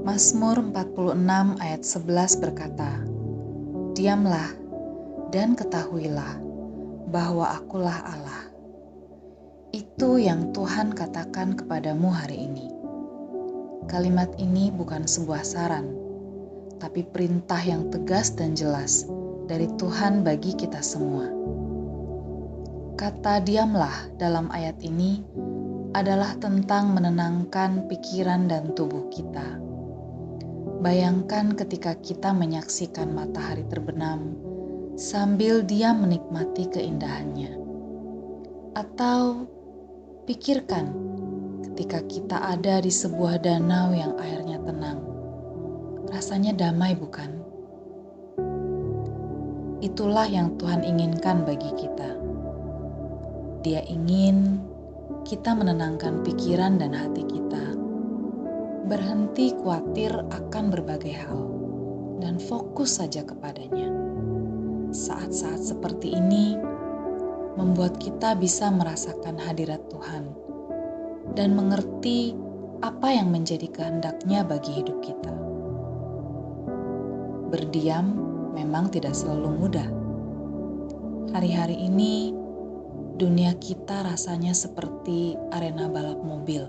Mazmur 46 ayat 11 berkata, "Diamlah dan ketahuilah bahwa akulah Allah." Itu yang Tuhan katakan kepadamu hari ini. Kalimat ini bukan sebuah saran, tapi perintah yang tegas dan jelas dari Tuhan bagi kita semua. Kata diamlah dalam ayat ini adalah tentang menenangkan pikiran dan tubuh kita. Bayangkan ketika kita menyaksikan matahari terbenam sambil diam menikmati keindahannya. Atau pikirkan ketika kita ada di sebuah danau yang airnya tenang. Rasanya damai, bukan? Itulah yang Tuhan inginkan bagi kita. Dia ingin kita menenangkan pikiran dan hati kita, berhenti khawatir akan berbagai hal, dan fokus saja kepadanya. Saat-saat seperti ini membuat kita bisa merasakan hadirat Tuhan dan mengerti apa yang menjadi kehendak-Nya bagi hidup kita. Berdiam memang tidak selalu mudah. Hari-hari ini dunia kita rasanya seperti arena balap mobil.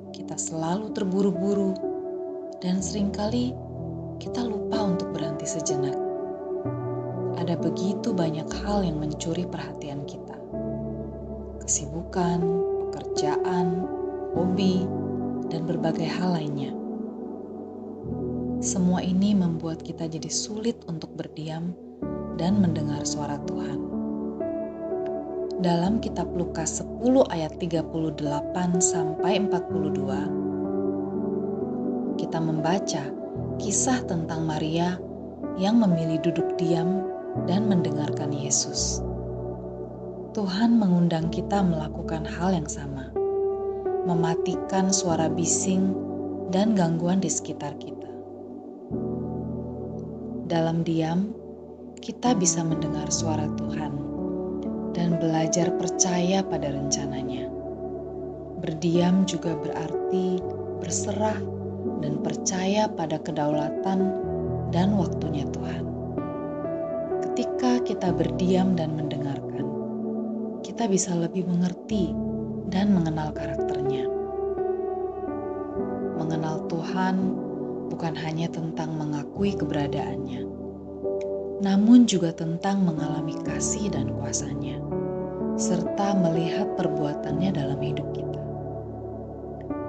Kita selalu terburu-buru dan seringkali kita lupa untuk berhenti sejenak. Ada begitu banyak hal yang mencuri perhatian kita. Kesibukan, pekerjaan, hobi, dan berbagai hal lainnya. Semua ini membuat kita jadi sulit untuk berdiam dan mendengar suara Tuhan. Dalam kitab Lukas 10 ayat 38 sampai 42, kita membaca kisah tentang Maria yang memilih duduk diam dan mendengarkan Yesus. Tuhan mengundang kita melakukan hal yang sama, mematikan suara bising dan gangguan di sekitar kita. Dalam diam, kita bisa mendengar suara Tuhan dan belajar percaya pada rencananya. Berdiam juga berarti berserah dan percaya pada kedaulatan dan waktunya Tuhan. Ketika kita berdiam dan mendengarkan, kita bisa lebih mengerti dan mengenal karakternya. Mengenal Tuhan bukan hanya tentang mengakui keberadaannya, namun juga tentang mengalami kasih dan kuasa-Nya, serta melihat perbuatannya dalam hidup kita.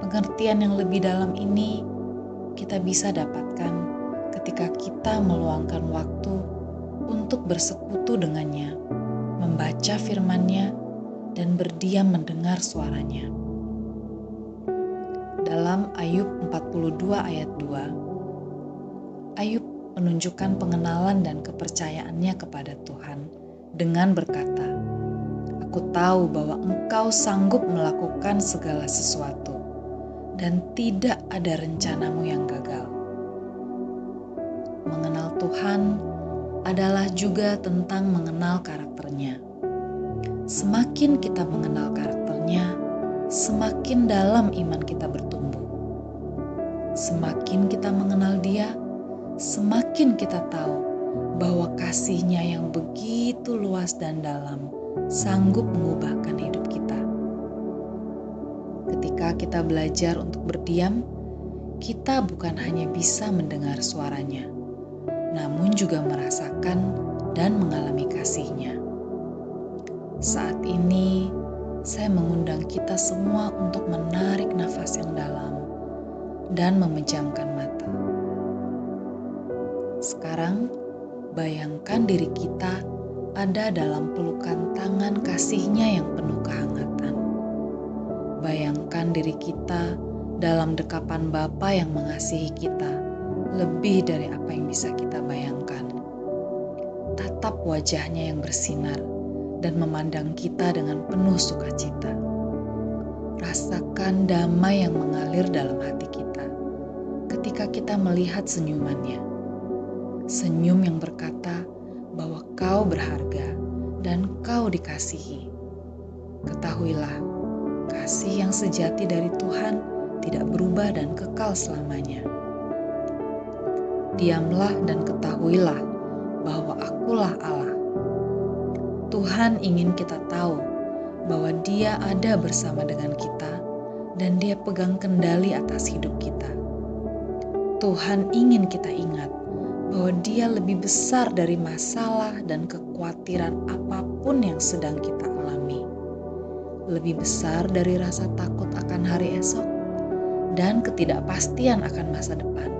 Pengertian yang lebih dalam ini kita bisa dapatkan ketika kita meluangkan waktu untuk bersekutu dengannya, membaca firman-Nya, dan berdiam mendengar suaranya. Dalam Ayub 42 ayat 2, Ayub menunjukkan pengenalan dan kepercayaannya kepada Tuhan dengan berkata, "Aku tahu bahwa Engkau sanggup melakukan segala sesuatu, dan tidak ada rencanamu yang gagal." Mengenal Tuhan adalah juga tentang mengenal karakternya. Semakin kita mengenal karakternya, semakin dalam iman kita bertumbuh. Semakin kita mengenal Dia, semakin kita tahu bahwa kasih-Nya yang begitu luas dan dalam sanggup mengubahkan hidup kita. Ketika kita belajar untuk berdiam, kita bukan hanya bisa mendengar suaranya, namun juga merasakan dan mengalami kasih-Nya. Saat ini, saya mengundang kita semua untuk menarik nafas yang dalam dan memejamkan mata. Sekarang, bayangkan diri kita ada dalam pelukan tangan kasih-Nya yang penuh kehangatan. Bayangkan diri kita dalam dekapan Bapa yang mengasihi kita lebih dari apa yang bisa kita bayangkan. Tatap wajah-Nya yang bersinar dan memandang kita dengan penuh sukacita. Rasakan damai yang mengalir dalam hati kita ketika kita melihat senyuman-Nya. Senyum yang berkata bahwa kau berharga dan kau dikasihi. Ketahuilah, kasih yang sejati dari Tuhan tidak berubah dan kekal selamanya. Diamlah dan ketahuilah bahwa Akulah Allah. Tuhan ingin kita tahu bahwa Dia ada bersama dengan kita dan Dia pegang kendali atas hidup kita. Tuhan ingin kita ingat bahwa Dia lebih besar dari masalah dan kekhawatiran apapun yang sedang kita alami. Lebih besar dari rasa takut akan hari esok dan ketidakpastian akan masa depan.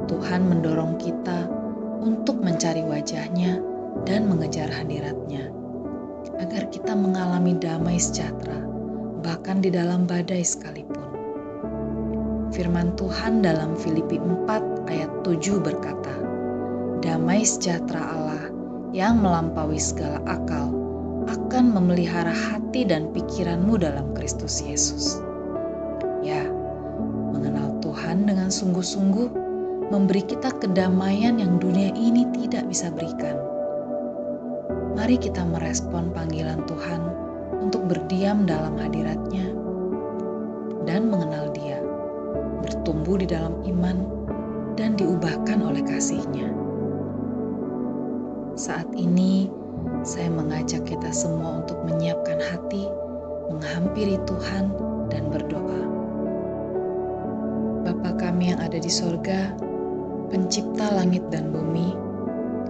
Tuhan mendorong kita untuk mencari wajah-Nya dan mengejar hadirat-Nya, agar kita mengalami damai sejahtera, bahkan di dalam badai sekalipun. Firman Tuhan dalam Filipi 4 ayat 7 berkata, "Damai sejahtera Allah yang melampaui segala akal akan memelihara hati dan pikiranmu dalam Kristus Yesus." Ya, mengenal Tuhan dengan sungguh-sungguh memberi kita kedamaian yang dunia ini tidak bisa berikan. Mari kita merespon panggilan Tuhan untuk berdiam dalam hadirat-Nya dan mengenal Dia, bertumbuh di dalam iman dan diubahkan oleh kasih-Nya. Saat ini, saya mengajak kita semua untuk menyiapkan hati, menghampiri Tuhan dan berdoa. Bapa kami yang ada di sorga, Pencipta langit dan bumi,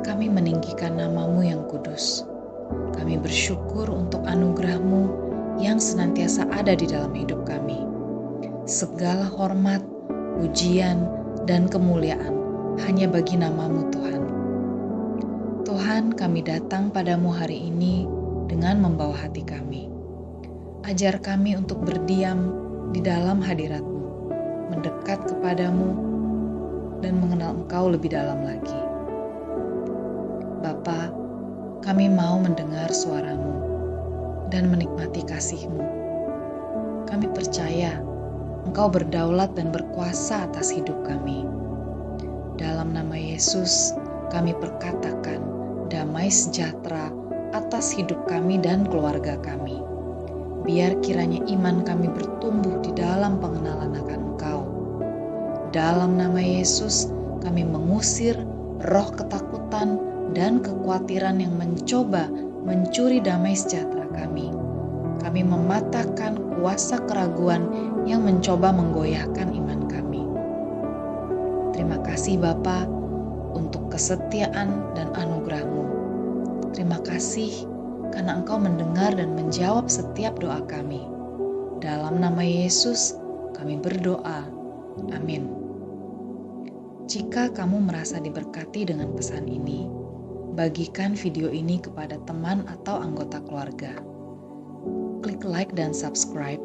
kami meninggikan nama-Mu yang kudus. Kami bersyukur untuk anugerah-Mu yang senantiasa ada di dalam hidup kami. Segala hormat, pujian, dan kemuliaan hanya bagi nama-Mu Tuhan. Tuhan, kami datang padamu hari ini dengan membawa hati kami. Ajar kami untuk berdiam di dalam hadirat-Mu, mendekat kepadamu, dan mengenal Engkau lebih dalam lagi. Bapa, kami mau mendengar suara-Mu dan menikmati kasih-Mu. Kami percaya Engkau berdaulat dan berkuasa atas hidup kami. Dalam nama Yesus, kami perkatakan damai sejahtera atas hidup kami dan keluarga kami. Biar kiranya iman kami bertumbuh di dalam pengenalan akan Engkau. Dalam nama Yesus, kami mengusir roh ketakutan dan kekhawatiran yang mencoba mencuri damai sejahtera kami. Kami mematahkan kuasa keraguan yang mencoba menggoyahkan iman kami. Terima kasih Bapa untuk kesetiaan dan anugerah-Mu. Terima kasih karena Engkau mendengar dan menjawab setiap doa kami. Dalam nama Yesus kami berdoa. Amin. Jika kamu merasa diberkati dengan pesan ini, bagikan video ini kepada teman atau anggota keluarga. Klik like dan subscribe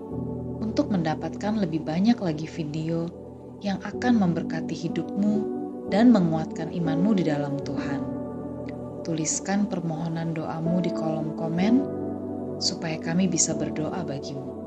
untuk mendapatkan lebih banyak lagi video yang akan memberkati hidupmu dan menguatkan imanmu di dalam Tuhan. Tuliskan permohonan doamu di kolom komen supaya kami bisa berdoa bagimu.